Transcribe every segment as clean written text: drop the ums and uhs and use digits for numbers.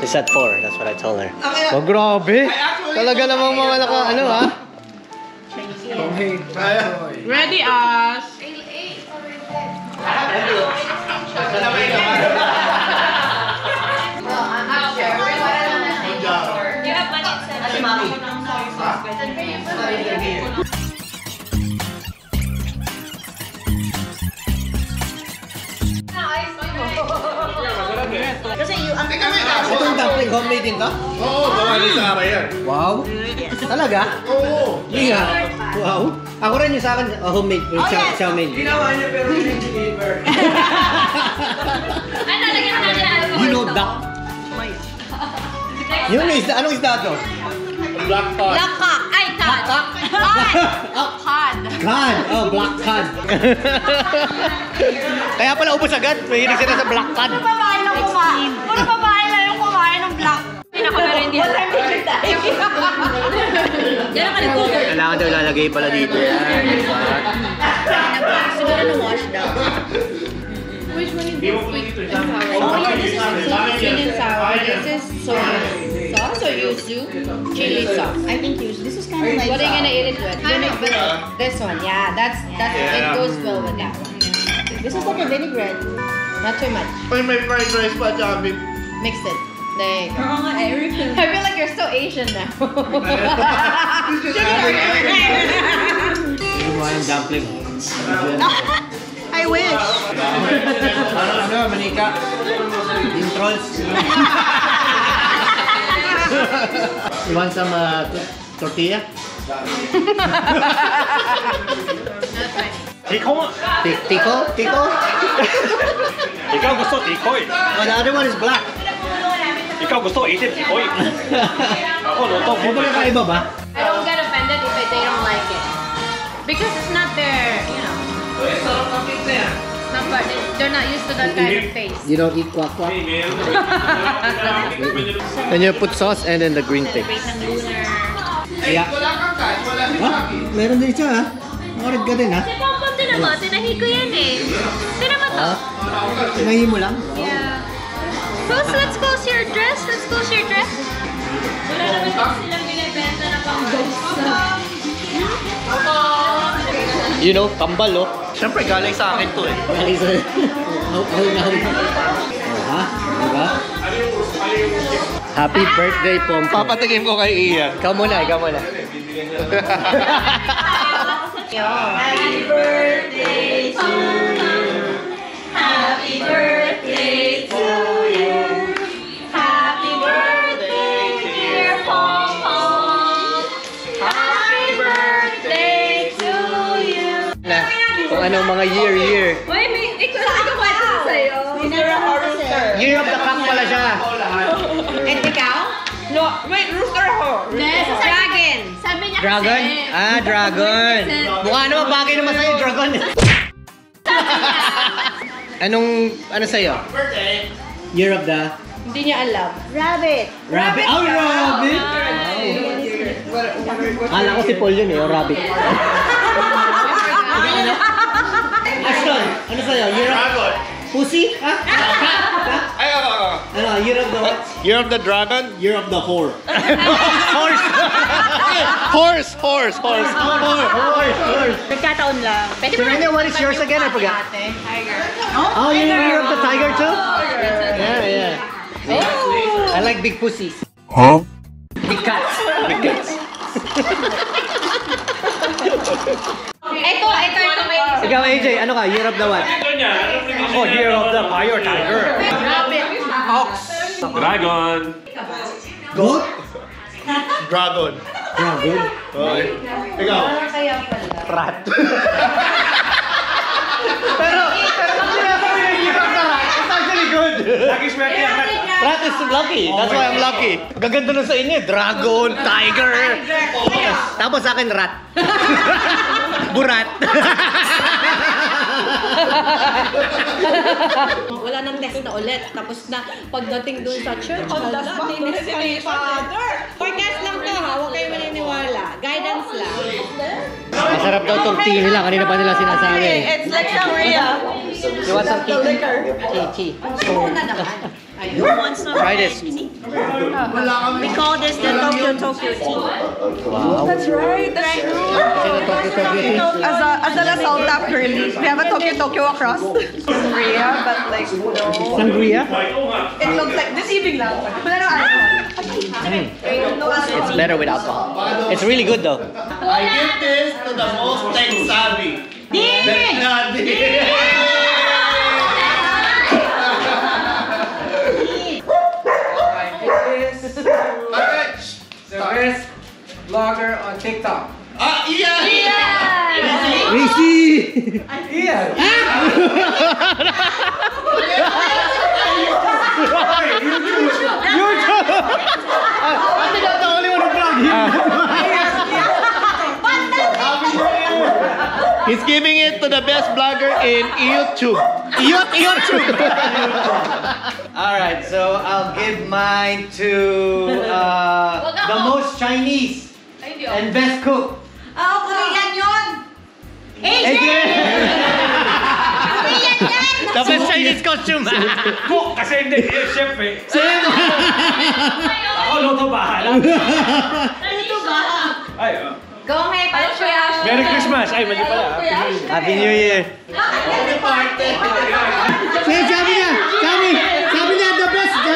We said 4. That's what I told her. Oh, grabe. Talaga namang mga naka, ano ha? Ready, us. Kasi yung Ito yung dumpling, homemade din to? Oo, gawa ni Sarah yan. Wow. Talaga? Oo. Hindi nga. Wow. Ako rin yung sa akin, homemade. Yung chow mein. Ginawa niya pero hindi deliver. ano, lagyan na natin ang You know duck. Yung isda, anong isda to? Black cod. Laka! Ay, cod! Cod! Cod! Cod! Oh, black cod. Kaya pala ubos agad. Mahilig sila sa black cod. Puro babae lang kumain. Puro babae lang yung kumain ng black. Pinakameron din. Diyan ka nag-google. Kailangan daw ilalagay pala dito. Siguro na-wash down. Which one is this? Sweet and sour. Oh yeah, this is sweet and sour. This is soy sauce or yuzu? Chili sauce. I think yuzu. This is kind of like. What are you gonna eat it with? This one, yeah. That's it goes well with that one. This is like a vinaigrette. Not too much. Ay, may fried rice pa, Javi. Mix it. There you go. I feel like you're so Asian now. Gumawa ng dumpling. I wish. Ano, manika? Yung trolls. You want some tortilla? Tiko? Tiko? Tiko? Ikaw gusto tikoy. Oh, the other one is black. Ikaw gusto itin tikoy. Ako luto Ano ba kaiba ba? I don't get offended if they don't like it. Because it's not their, you know. Not, they're not used to that kind of taste. You don't eat kwak kwak? Then you put sauce and then the green thing. Celebrate ng lunar. Yeah. Ah, meron din siya ha? Makarag ka din ha? Si Pompom din naman. Tinahi ko yan eh. Tinan mo to. Tinahi mo lang? Yeah. Rose, let's close your dress. Let's close your dress. Wala naman silang binibenta na pang You know, kambal oh. Siyempre galing sa akin to eh. Galing sa... Oh, ha? Diba? Happy birthday, Pompom. Papatikim ko kay Ian. Ikaw muna, ikaw muna. Happy birthday to you. Happy birthday to you. Happy birthday, dear Pompom. Happy birthday to you. Na, kung anong mga year. Wait, ikaw kwento sa'yo. Year of the cock pala siya. And ikaw? No, wait, rooster ho. Dragon. Sabi niya Dragon? kasi, Ah, dragon. Mukha naman bagay naman sa'yo, dragon. Ano sa'yo? Year of the... Hindi niya alam. Rabbit. Rabbit? Oh, rabbit! Kala ko si Paul yun eh, o rabbit. Ashton, ano sa'yo? Year of... Pussy? Ha? Ay, Ano, year of the what? Year of the dragon? Year of the whore. Horse! Horse. Nagkataon lang. Serena, what is yours again? I forgot. Tiger. Oh, you're year of the tiger too? Yeah. Oh. I like big pussies. Huh? Big cats. Ito may Ikaw, AJ, ano ka? Year of the what? Ako, year of the fire tiger. rabbit. Ox. Dragon. Goat? Dragon. Dragon? Okay. Ikaw. Kaya pala. Rat. pero pag sinasabi yung year of the rat, it's actually good. Lagi swerte yan. Rat is lucky. That's why I'm lucky. Gaganda nun sa inyo. Dragon, tiger. Tapos sa akin, rat. Burat. Wala nang test na ulit. Tapos na pagdating dun sa church, forecast lang to ha. Huwag kayo maniniwala. Guidance lang. Masarap daw itong tea nila. Kanina pa nila sinasabi. It's like sangria. You want some tea? Tea. Oo na naman. Who wants some? Try this. We call this the Tokyo tea. That's right. That's true. As a Lasal tap curly, we have a Tokyo across Korea, but like no. Sangria? It looks like this evening lang. Wala nang alcohol. No alcohol. It's better with alcohol. It's really good though. I give this to the most tech savvy. The best vlogger on TikTok. Ian! Rishi! Ian! I'm not the only one who vlogged him. He's giving it to the best blogger in YouTube. YouTube! Alright, so I'll give mine to the most Chinese and best cook. Korean yun! The best Chinese costume. Cook kasi hindi, chef eh. Ako luto bahala. Ay, Go ahead, Pancho. Merry Christmas. Ay, mali pala. Happy New Year. Sabi niya, the best. Go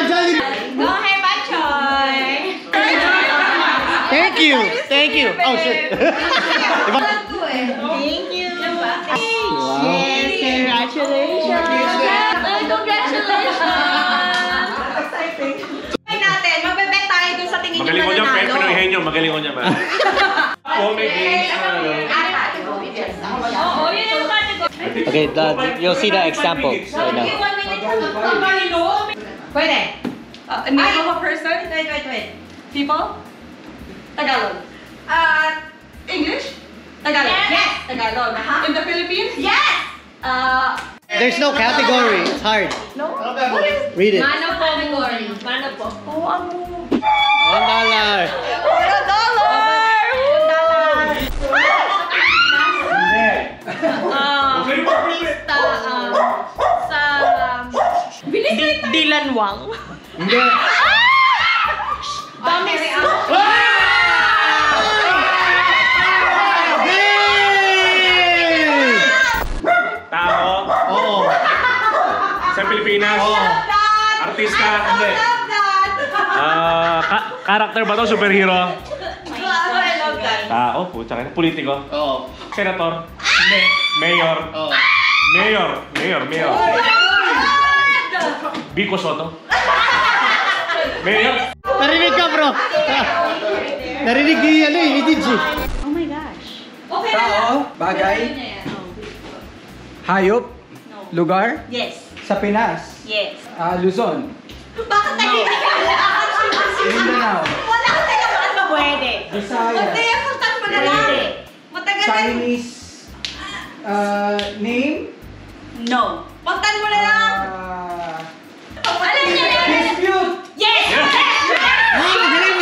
ahead, Pancho. Thank you. Oh shit. Thank you. Yes, congratulations. Congratulations. natin, magbebet tayo dun sa tingin Magaling ko nyo dyan, na nanalo. Pinoyhen nyo. Magaling ko dyan ba? Okay, you'll see the example right now. Pwede. Name of a person? Wait. People? Tagalog. English? Tagalog. Yes. Tagalog. In the Philippines? Yes. There's no category. It's hard. No? What is? Read it. Mano category. Mano po. $1. Dylan Wang. Hindi. Tao. Oo. Sa Pilipinas. Artista. Hindi. Character ba to? Superhero? Tao. Pucha ka. Politiko. Oo. Senator. Hindi. Mayor. Oo. Mayor. Vico Soto. Mayor. Narinig ka, bro. Narinig ni Digi. Oh my gosh. Tao, bagay, hayop, lugar, Yes. sa Pinas, Yes. Luzon, Bakit Mindanao, Wala ka talaga ano. Pwede. Visayas, Kaya puntan mo na lang. Matagal na. Chinese, name, No. Puntan mo na lang. Alam niya yan. dispute, Yes! Magaling.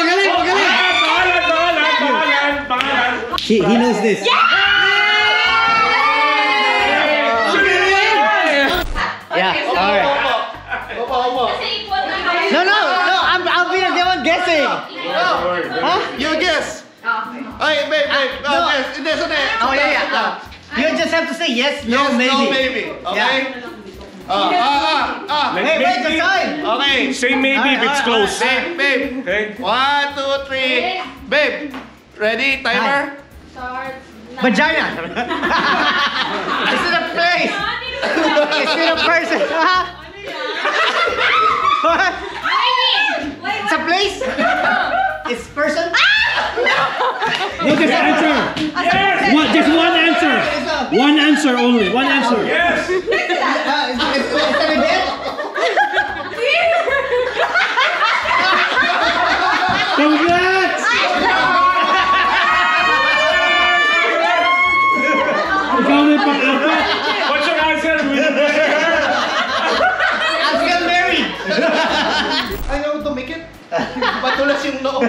Pangalan. He knows this. Yeah, alright. Opo. No, I'll be the one guessing. Huh? You guess. Ay, babe. No. Guess. Hindi, sandali. Oh, yeah. You just have to say yes, no, Yes, maybe. no, maybe. Okay? Hey, wait, the sign. Okay. Say maybe if it's close. Babe. Okay? 1, 2, 3. Babe. Ready? Timer? Vagina. Is it a place? Is it a person? What? It's a place? It's person? No, just answer. Just one answer. One answer only. One answer. Yes! Is that a bed? Congrats! Ikaw may pang-apat. What's your answer? I'm still married. Ayaw to make it. Patulas yung noo.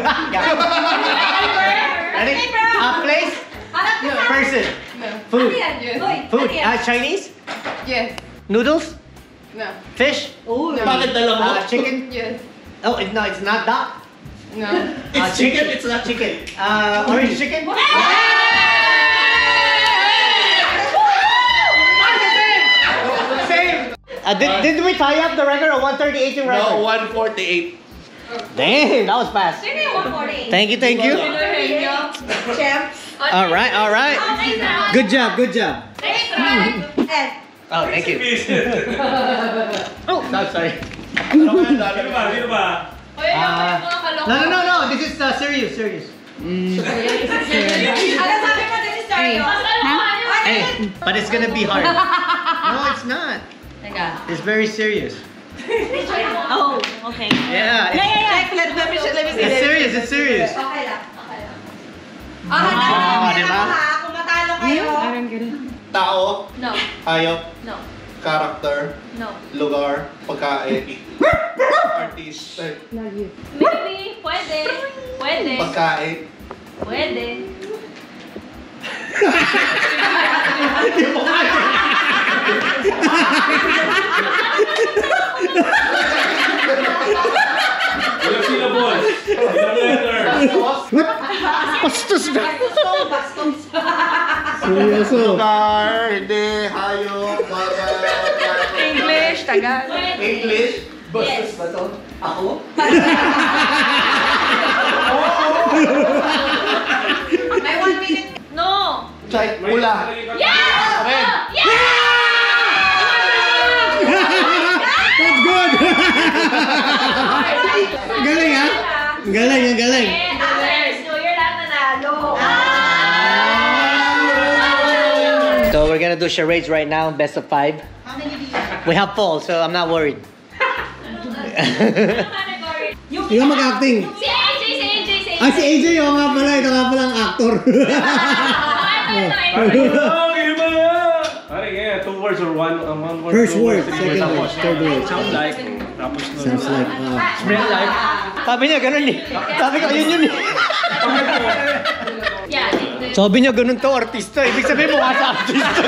Ready? A place? Person? Food? Food? Chinese? Yes. Noodles? No. Fish? Oh, Bakit dala mo? Chicken? Yes. Oh, no, it's not duck. No. It's chicken. It's not Chicken. Orange chicken? Same. Did we tie up the record or 138 record? No, 148. Damn, that was fast. Thank you. All right. Good job. Oh, thank you. Oh, no, sorry. Sino ba? No. This is serious. Hey, but it's gonna be hard. No, it's not. It's very serious. Oh, okay. Yeah. Let me see. It's serious. Okay lang. Diba? Kung matalo kayo. Tao. No. Hayop. No. Character. No. Lugar. Pagkain. Artist. Maybe, pwede. Pagkain. Pwede. Ilang syllables? Ilang letter? Bastos na. Seryoso. Lugar. Hindi. Hayop. English, Tagalog. English. Bastos ba to? Ako? May 1 minute. No. Chai. Pula. Yeah! Red. That's good! Galing ha? Galing. So you're not nanalo. So we're gonna do charades right now, best of 5. How many do you have? We have Paul, so I'm not worried. Ikaw mag-acting. Si AJ. Ah, si AJ, oo nga pala. Ito nga pala ang actor. Two words or one word? First two word, words, second word, third word. Sounds like. Tapos Sounds like, Real life. Sabi niya, ganun eh. Sabi ko, yun eh. Yeah. Sabi niya, ganun to, artista. Ibig sabihin, mukha sa artista.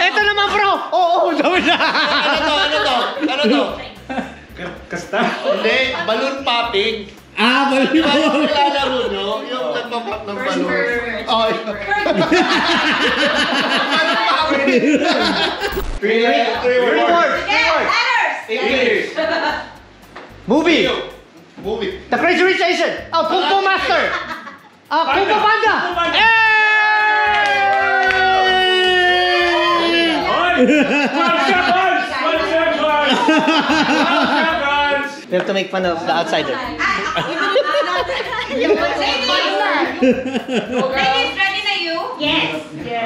Eto naman, bro. Oo, sabi niya. Ano to? Kasta. Hindi. Balloon popping. balik Di mo. ba yung nilalaro nyo? Yung nagpapap ng balloon. Oh, Three words. English. Movie. Movie. The Crazy Rich Asian. Oh, Kung Fu Master. Kung Fu Panda. We have to make fun of the outsider. Ladies, ready na you? Yes. Okay.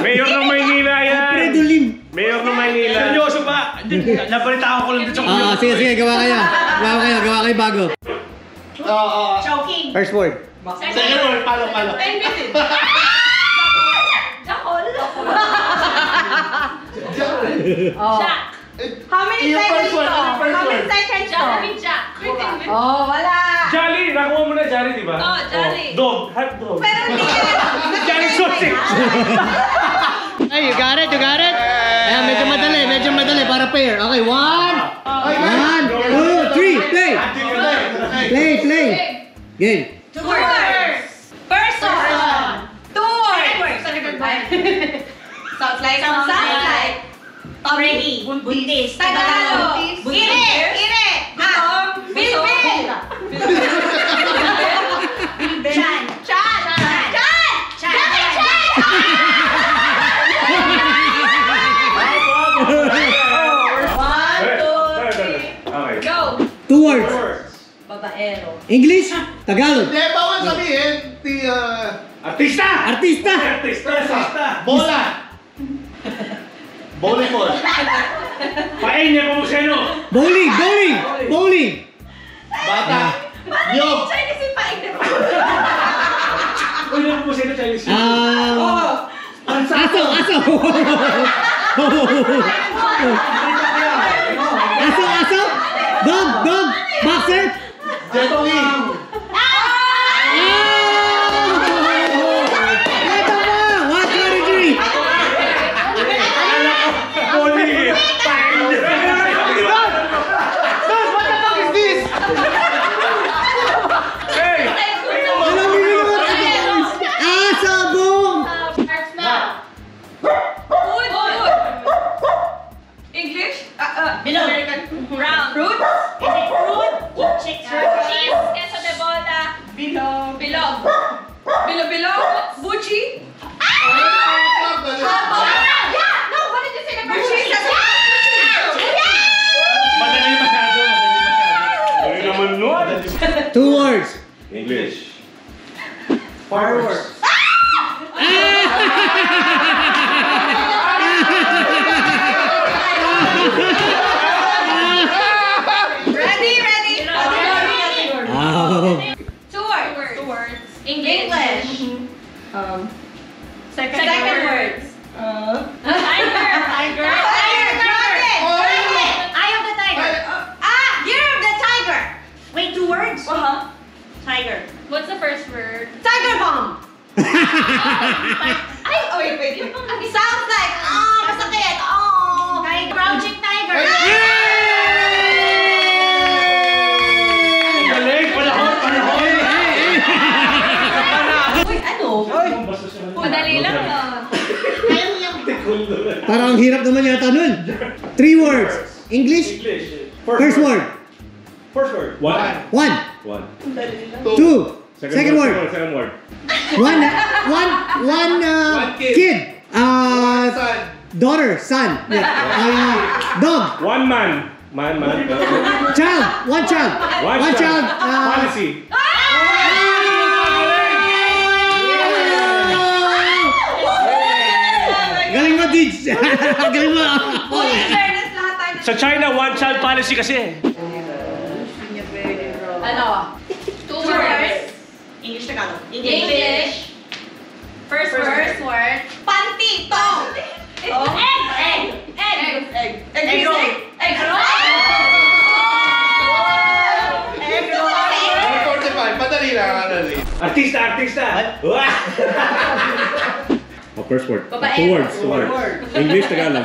Mayor ng Maynila yan. Alfredo Lim. Mayor ng Maynila. Seryoso ba? Nabalita ko lang dito sa Sige, gawa kayo bago. Choking. First word. Second word, palo. Jack. How many Yung seconds first word, to? ano yung first How many word? seconds to? Jack. Oh, wala. Jolly, nakuha mo na Jolly, di ba? Oh, Jolly. Dog, hot dog. Pero hindi Jolly sausage. Hey, you got it? Ayan, medyo madali para pair. Okay, 1, 1, 2, 3, play! Play! Game. 2 words. Person. 2 words. Sounds like. Ready. Buntis. Tagalog. Ire. Bilbil. Chan. Okay. Go. 2 words. Babaero. English, Tagalog. Hindi, bawal sabihin. Artista! Artista. Bola. Volleyball. Pain niya kung sino. Bowling. Bata. Nyog. Chinese yung paing na. Uy, naman po sino Chinese. Aso. Aso. Dog. Boxer. Jet Li. Ito ba? 123. Bilog. Bilog. Buchi. Madali masyado. Madali naman nun. 2 words. English. Fireworks. Ready. Oh. 2 words. English. Second words. Tiger. Eye of the tiger. Year of the tiger. Wait, 2 words? Tiger. What's the first word? Tiger bomb. Wait. Sounds like, masakit. Crouching tiger. Galing! Panahon! Uy, ano? Madali lang yun. Kaya mo yung... Parang ang hirap naman yata nun. 3 words. English? First word. One. 1. 2. Second word. Second word. One kid. Son. Daughter, son. Dog. One man. Child. One child. One child. Policy. Galing mo, Dij. Galing mo. Sa China, one child policy kasi. Ano? 2 words. English Tagalog. English. First word. Panty. Tong. Egg roll. Egg roll. 45. Madali lang. Artista! Oh, first word. Babae. 2 words. English, Tagalog.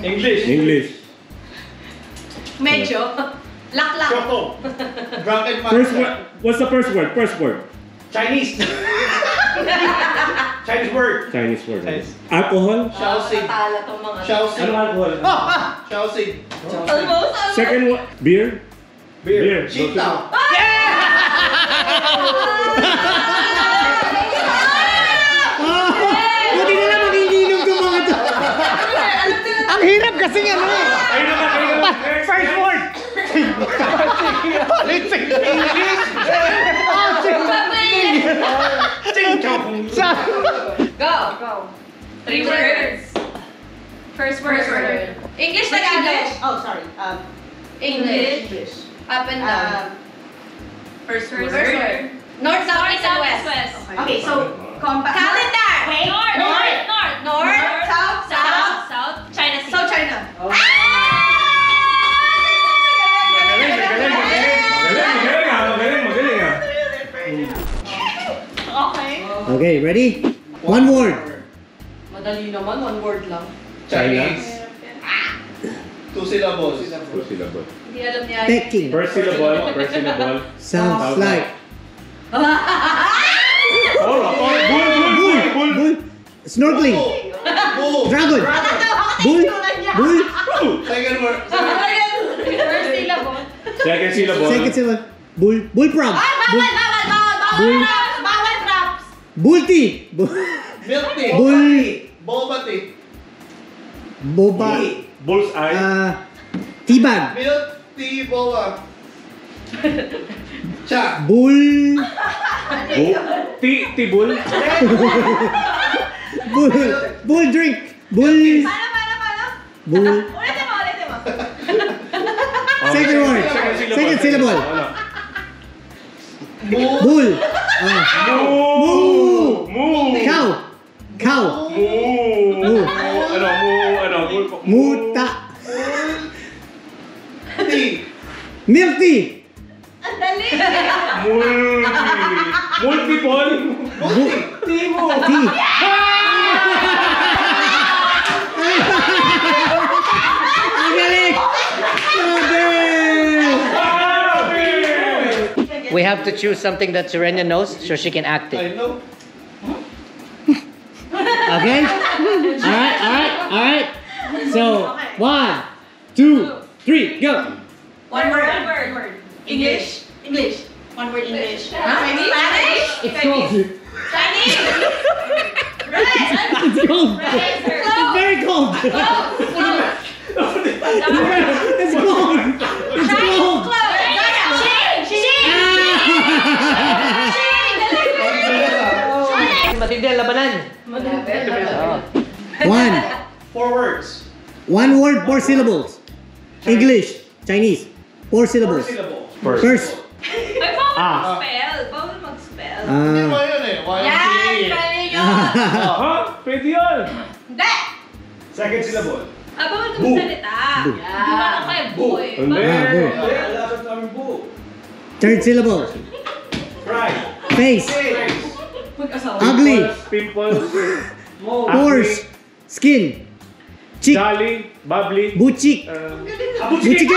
English. Medyo. Laklak. Choco. Drunken man. First word. What's the first word? Chinese. Chinese word. Chinese word. Chinese. Alcohol. Shaoxing. Tala tong mga. Shaoxing. Ano alcohol? Shaoxing. Almost. Second word. Beer. Beer. Chita. Buti na lang magiginom ko mga to. Ang hirap kasi ano eh. Ayun naman. First word. Policy. English. Go. 3 words. First word. English, Tagalog. Oh, sorry. English. Up and down. First word. North, south, east, and west. Okay, so calendar. Wait. North, south, China Sea. South China. Magaling. Okay, ready? 1 word. Madali naman, 1 word lang. Chinese. 2 syllables. Hindi alam niya. Peking. First syllable. Sounds like. Bull. Snorkeling. Bull. Dragon. Bull. Second word. First syllable. Second syllable. Second syllable. Bullfrog. Bawal props. Bull tea. Milk tea. Boba tea. Boba. Bullseye. Teabag. Milk tea boba. Cha. Bull. Tibul. Bull drink. Bull. Bull. Ulitin mo. Second word. Second syllable. Bull. Moo. Cow. Muta. Tea. Milk tea. Multiple. Tea. Ang galing! We have to choose something that Serena knows so she can act I it. know. Okay? Alright. So, 1, 2, 3, go! One word. English. One word English. Chinese? It's cold. Chinese? It's cold. It's very cold. It's cold. It's cold. Matindi ang labanan. One. 4 words. One word, 4 syllables. English, Chinese, 4 syllables. First. Ay, bawal mag-spell. Bawal mag-spell. Hindi mo yun eh. Yan! Pwede yun! Ha? Pwede yun! Hindi! Second syllable. Bawal ka magsalita. Di ba ako kayo buo eh? Third syllable. Fry. Face. Mag-asawa. Ugly. Pimples. Pores. Skin. Cheek. Jolly. Bubbly. Buchik. Buchik.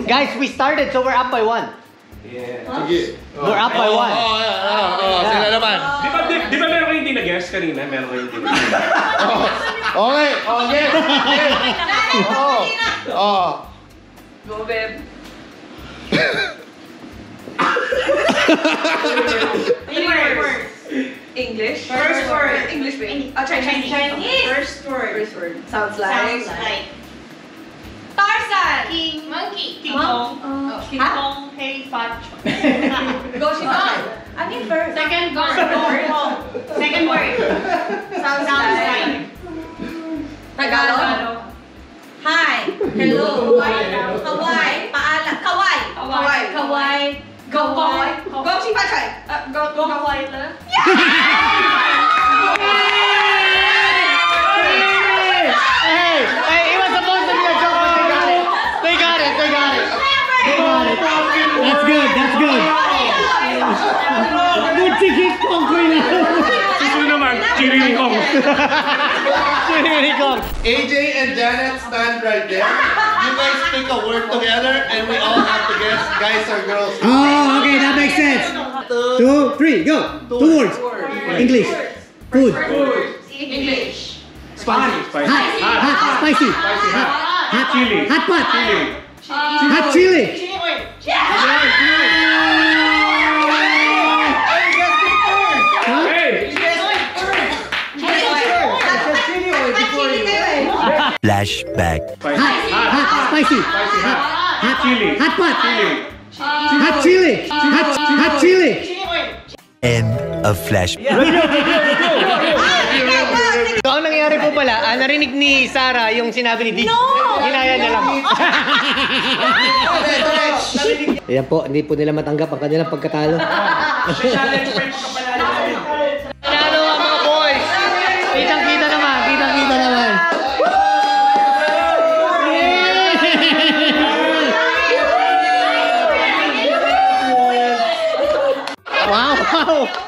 Guys, we started, so we're up by 1. We're up by 1. Sila naman. Di ba meron kayong hindi na-guess kanina? Meron kayong hindi na-guess. Okay. Yes. Go, babe. English. First word. English, babe. Chinese. First word. First word. Sounds like. Tarzan. King. Monkey. King Kong. King Kong. Hey, Fat. Go, Shibang. Ano yung first? Second word. Second word. Sounds like. Tagalog. Hi. Hello. Kawai. Paalam. Kawai. Kawai. Kawai. Go, Shibang. Go, Kawai lang. Hey, it was supposed to be a joke, but they got it. That's good. That's good. Buchik hit concrete na. Ito naman, Chirinikong. Chirinikong. AJ and Janet stand right there. You guys pick a word together and we all have to guess guys or girls. Oh, okay, that makes sense. 2, 3, go. 2 words. English. Food. English. Spicy. Hot. Spicy. Hot. Chili. Hot pot. Chili. Hot chili. Hey! Flashback. Hot. Spicy. Hot chili. Hot pot. Hot chili. Hot chili. End of flashback. So, ang nangyari po pala, narinig ni Sarah yung sinabi ni DJ. Ginaya niya lang. Ayan po, hindi po nila matanggap ang kanilang pagkatalo. Nanalo ang mga boys! Kitang-kita naman, kitang-kita naman.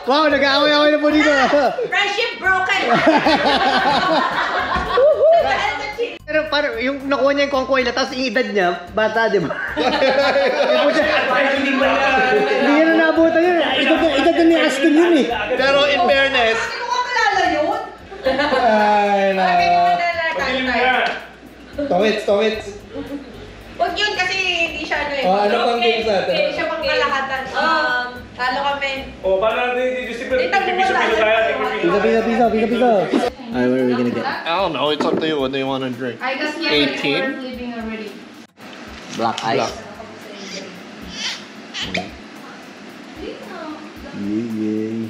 Wow, nag-aaway-aaway na po dito. Friendship broken. Pero parang yung nakuha niya yung Conquila, tapos yung edad niya, bata, di ba? Hindi niya na naabutan yun. Edad na ni Aston yun eh. Pero in fairness, Ano ka malala yun? ay na. Madilim na. Towits. Huwag yun kasi hindi siya ano eh. Oh, ano pang games natin? Hindi siya pang kalahatan. Talo kami. O, paano natin i-discipline? Piso-piso tayo. Pisa. Alright, what are we gonna get? I don't know. It's up to you. What do you want to drink? I guess 18? leaving already. Black ice. Black. Yay.